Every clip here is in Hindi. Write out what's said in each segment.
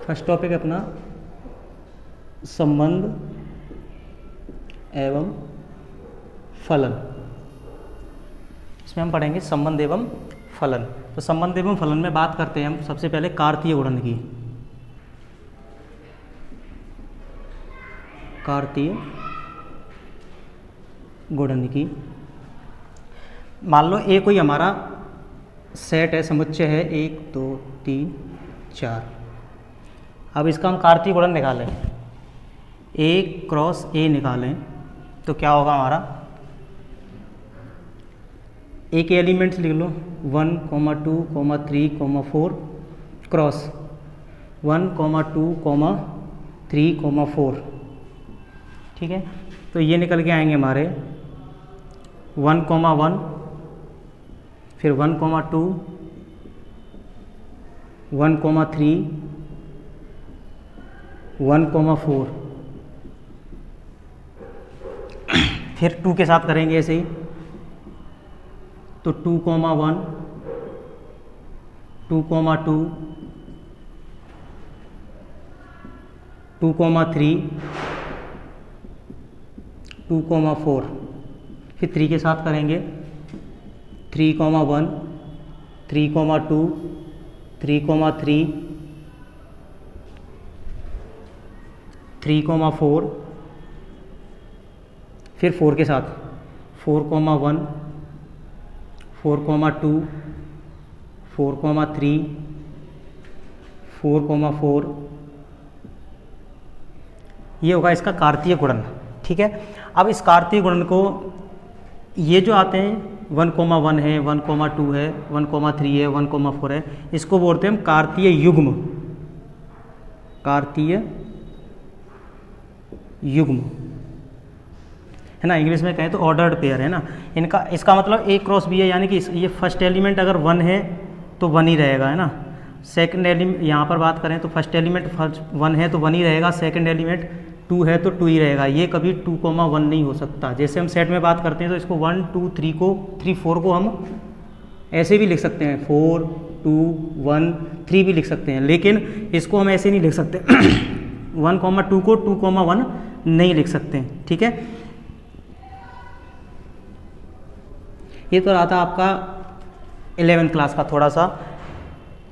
फर्स्ट टॉपिक अपना संबंध एवं फलन। इसमें हम पढ़ेंगे संबंध एवं फलन। तो संबंध एवं फलन में बात करते हैं हम सबसे पहले कार्तीय गुणन की। कार्तीय गुणन की, मान लो ए कोई हमारा सेट है, समुच्चय है 1 2 3 4। अब इसका हम कार्तीय गुणन निकालें, A क्रॉस A निकालें तो क्या होगा हमारा, A के एलिमेंट्स लिख लो 1, 2, 3, 4 क्रॉस 1, 2, 3, 4। ठीक है, तो ये निकल के आएंगे हमारे 1, 1, फिर 1, 2, 1, 3, 1, 4, फिर 2 के साथ करेंगे ऐसे ही, तो 2, 1, 2, 2, 2, 3, 2, 4, फिर 3 के साथ करेंगे 3, 1, 3, 2, 3, 3, 3, 4, फिर 4 के साथ 4, 1, 4, 2, 4, 3, 4, 4। ये होगा इसका कार्तीय गुणन। ठीक है, अब इस कार्तीय गुणन को ये जो आते हैं 1, 1 है, 1, 2 है, 1, 3 है, 1, 4 है, इसको बोलते हैं हम कार्तीय युग्म। कार्तीय युग्म है ना, इंग्लिश में कहें तो ऑर्डर्ड पेयर है ना इनका। इसका मतलब A क्रॉस B है, यानी कि ये फर्स्ट एलिमेंट अगर 1 है तो 1 ही रहेगा, है ना। सेकंड एलिमेंट यहाँ पर बात करें तो फर्स्ट एलिमेंट 1 है तो 1 ही रहेगा, सेकंड एलिमेंट 2 है तो 2 ही रहेगा। ये कभी 2, 1 नहीं हो सकता। जैसे हम सेट में बात करते हैं तो इसको 1, 2, 3 को 3, 4 को हम ऐसे भी लिख सकते हैं, 4, 2, 1, 3 भी लिख सकते हैं, लेकिन इसको हम ऐसे नहीं लिख सकते 1, 2 को 2, 1 नहीं लिख सकते हैं। ठीक है, ये तो रहा था आपका 11th क्लास का थोड़ा सा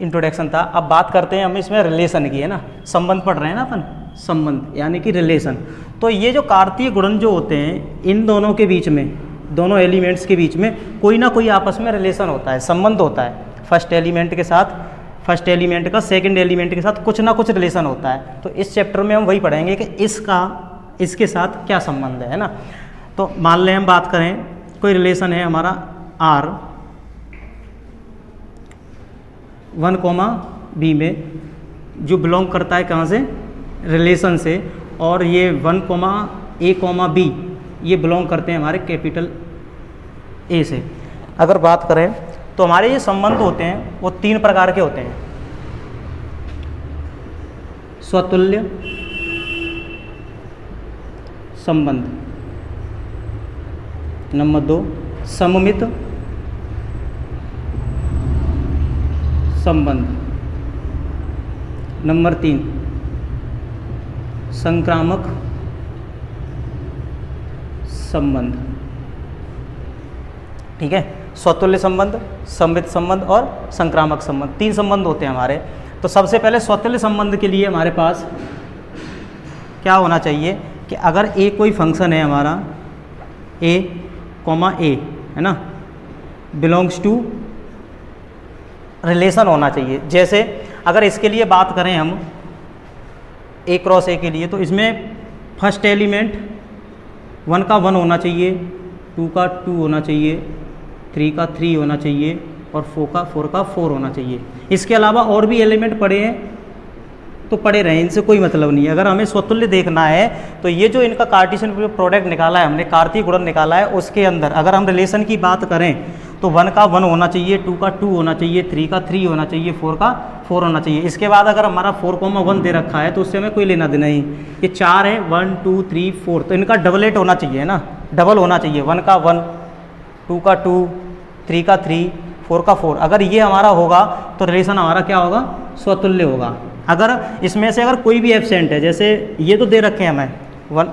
इंट्रोडक्शन था। अब बात करते हैं हम इसमें रिलेशन की, है ना। संबंध पढ़ रहे हैं ना अपन, संबंध यानी कि रिलेशन। तो ये जो कार्तीय गुणन जो होते हैं, इन दोनों के बीच में, दोनों एलिमेंट्स के बीच में कोई ना कोई आपस में रिलेशन होता है, संबंध होता है। फर्स्ट एलिमेंट के साथ, फर्स्ट एलिमेंट का सेकंड एलिमेंट के साथ कुछ ना कुछ रिलेशन होता है। तो इस चैप्टर में हम वही पढ़ेंगे कि इसके साथ क्या संबंध है ना। तो मान लें हम बात करें, कोई रिलेशन है हमारा R 1, B में, जो बिलोंग करता है कहाँ से, रिलेशन से, और ये 1, A, B ये बिलोंग करते हैं हमारे कैपिटल A से। अगर बात करें तो हमारे ये संबंध होते हैं वो 3 प्रकार के होते हैं। स्वतुल्य संबंध, नंबर 2 सममित संबंध, नंबर 3 संक्रामक संबंध। ठीक है, स्वतुल्य संबंध, सममित संबंध और संक्रामक संबंध, 3 संबंध होते हैं हमारे। तो सबसे पहले स्वतुल्य संबंध के लिए हमारे पास क्या होना चाहिए कि अगर A कोई फंक्शन है हमारा A, है ना, बिलोंग्स टू, रिलेशन होना चाहिए। जैसे अगर इसके लिए बात करें हम A क्रॉस A के लिए, तो इसमें फर्स्ट एलिमेंट 1 का 1 होना चाहिए, 2 का 2 होना चाहिए, 3 का 3 होना चाहिए और 4 का 4 होना चाहिए। इसके अलावा और भी एलिमेंट पड़े हैं तो पड़े रहे, इनसे कोई मतलब नहीं है। अगर हमें स्वतुल्य देखना है तो ये जो इनका कार्टेशियन प्रोडक्ट निकाला है हमने, कार्तीय गुणन निकाला है, उसके अंदर अगर हम रिलेशन की बात करें तो 1 का 1 होना चाहिए, 2 का 2 होना चाहिए, 3 का 3 होना चाहिए, 4 का 4 होना चाहिए। इसके बाद अगर हमारा 4, 1 दे रखा है तो उससे हमें कोई लेना देना नहीं। ये 4 है, 1, 2, 3, 4, तो इनका डबलेट होना चाहिए ना, डबल होना चाहिए। 1 का 1, 2 का 2, 3 का 3, 4 का 4, अगर ये हमारा होगा तो रिलेशन हमारा क्या होगा, स्वतुल्य होगा। अगर इसमें से अगर कोई भी एब्सेंट है, जैसे ये तो दे रखे हैं हमें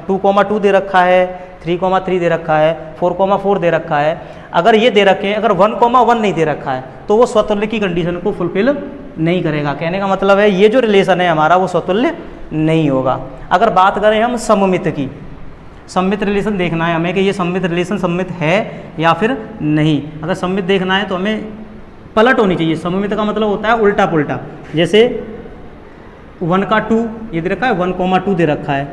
2,2 दे रखा है, 3,3 दे रखा है, 4,4 दे रखा है, अगर ये दे रखे हैं, अगर 1,1 नहीं दे रखा है तो वो स्वतुल्य की कंडीशन को फुलफिल नहीं करेगा। कहने का मतलब है ये जो रिलेशन है हमारा वो स्वतुल्य नहीं होगा। अगर बात करें हम सममित की, सममित रिलेशन देखना है हमें कि ये सममित रिलेशन सममित है या फिर नहीं। अगर सममित देखना है तो हमें पलट होनी चाहिए। सममित का मतलब होता है उल्टा पुल्टा। जैसे 1 का 2 ये दे रखा है, 1,2 दे रखा है,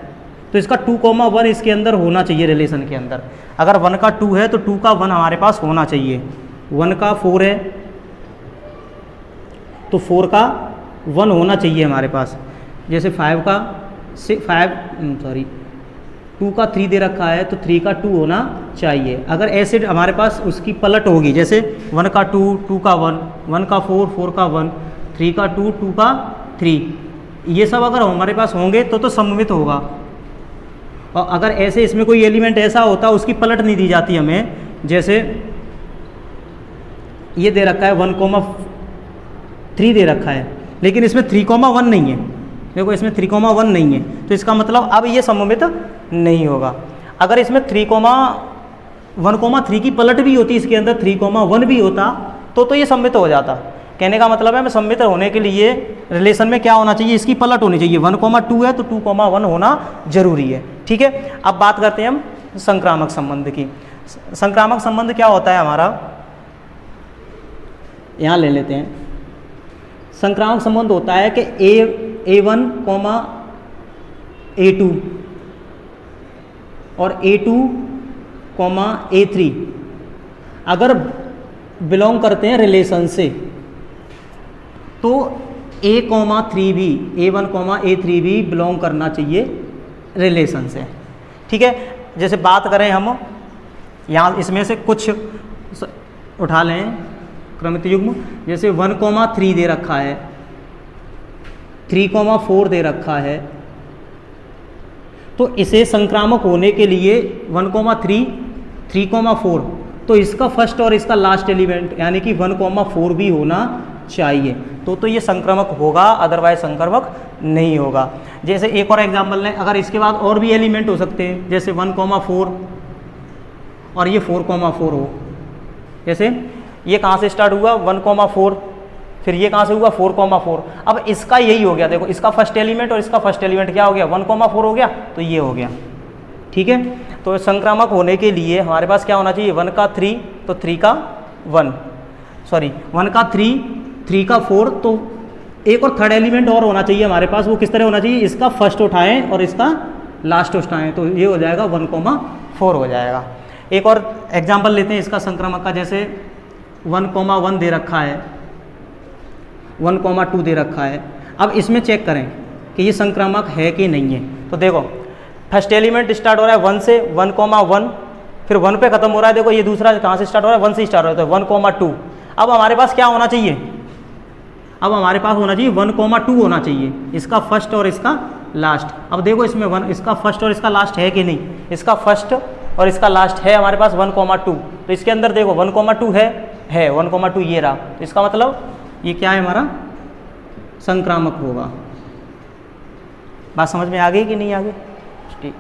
तो इसका 2,1 इसके अंदर होना चाहिए रिलेशन के अंदर। अगर 1 का 2 है तो 2 का 1 हमारे पास होना चाहिए। 1 का 4 है तो 4 का 1 होना चाहिए हमारे पास। जैसे 2 का 3 दे रखा है तो 3 का 2 होना चाहिए। अगर ऐसे हमारे पास उसकी पलट होगी, जैसे 1 का 2, 2 का 1, 1 का 4, 4 का 1, 3 का 2, 2 का 3, ये सब अगर हमारे पास होंगे तो सममित होगा। और अगर ऐसे इसमें कोई एलिमेंट ऐसा होता उसकी पलट नहीं दी जाती हमें, जैसे ये दे रखा है 1,3 दे रखा है, लेकिन इसमें 3,1 नहीं है। देखो इसमें 3,1 नहीं है, तो इसका मतलब अब ये सममित नहीं होगा। अगर इसमें 1,3 की पलट भी होती, इसके अंदर 3,1 भी होता तो ये सममित हो जाता। कहने का मतलब है मैं सममित होने के लिए रिलेशन में क्या होना चाहिए, इसकी पलट होनी चाहिए। 1,2 है तो 2,1 होना जरूरी है। ठीक है, अब बात करते हैं हम संक्रामक संबंध की। संक्रामक संबंध क्या होता है हमारा, यहाँ ले लेते हैं। संक्रामक संबंध होता है कि A1, A2 और A2, A3 अगर बिलोंग करते हैं रिलेशन से तो A,3 भी, A1, A3 भी बिलोंग करना चाहिए रिलेशन से। ठीक है, जैसे बात करें हम यहाँ इसमें से कुछ उठा लें क्रमित युग्म। जैसे 1,3 दे रखा है, 3,4 दे रखा है, तो इसे संक्रामक होने के लिए 1,3, 3,4 तो इसका फर्स्ट और इसका लास्ट एलिमेंट यानी कि 1,4 भी होना चाहिए तो ये संक्रामक होगा, अदरवाइज संक्रामक नहीं होगा। जैसे एक और एग्जांपल लें, अगर इसके बाद और भी एलिमेंट हो सकते हैं, जैसे 1,4 और ये 4,4 हो। जैसे ये कहाँ से स्टार्ट हुआ 1,4, फिर ये कहाँ से हुआ 4,4। अब इसका यही हो गया, देखो इसका फर्स्ट एलिमेंट और इसका फर्स्ट एलिमेंट क्या हो गया 1,4 हो गया, तो ये हो गया। ठीक है, तो संक्रामक होने के लिए हमारे पास क्या होना चाहिए 1 का 3 तो 3 का 1, सॉरी 1 का 3, 3 का 4, तो एक और थर्ड एलिमेंट और होना चाहिए हमारे पास। वो किस तरह होना चाहिए, इसका फर्स्ट उठाएं और इसका लास्ट उठाएं, तो ये हो जाएगा 1,4 हो जाएगा। एक और एग्जांपल लेते हैं इसका संक्रामक का। जैसे 1,1 दे रखा है, 1,2 दे रखा है। अब इसमें चेक करें कि ये संक्रामक है कि नहीं है। तो देखो फर्स्ट एलिमेंट स्टार्ट हो रहा है 1 से, 1,1, फिर 1 पे खत्म हो रहा है। देखो ये दूसरा कहाँ से स्टार्ट हो रहा है 1 से स्टार्ट हो रहा है, तो 1,2। अब हमारे पास क्या होना चाहिए, अब हमारे पास होना चाहिए 1,2 होना चाहिए, इसका फर्स्ट और इसका लास्ट। अब देखो इसमें इसका फर्स्ट और इसका लास्ट है कि नहीं, इसका फर्स्ट और इसका लास्ट है हमारे पास 1,2, तो इसके अंदर देखो 1,2 है 1,2 ये रहा, तो इसका मतलब ये क्या है हमारा संक्रामक होगा। बात समझ में आ गई कि नहीं आ गई? ठीक।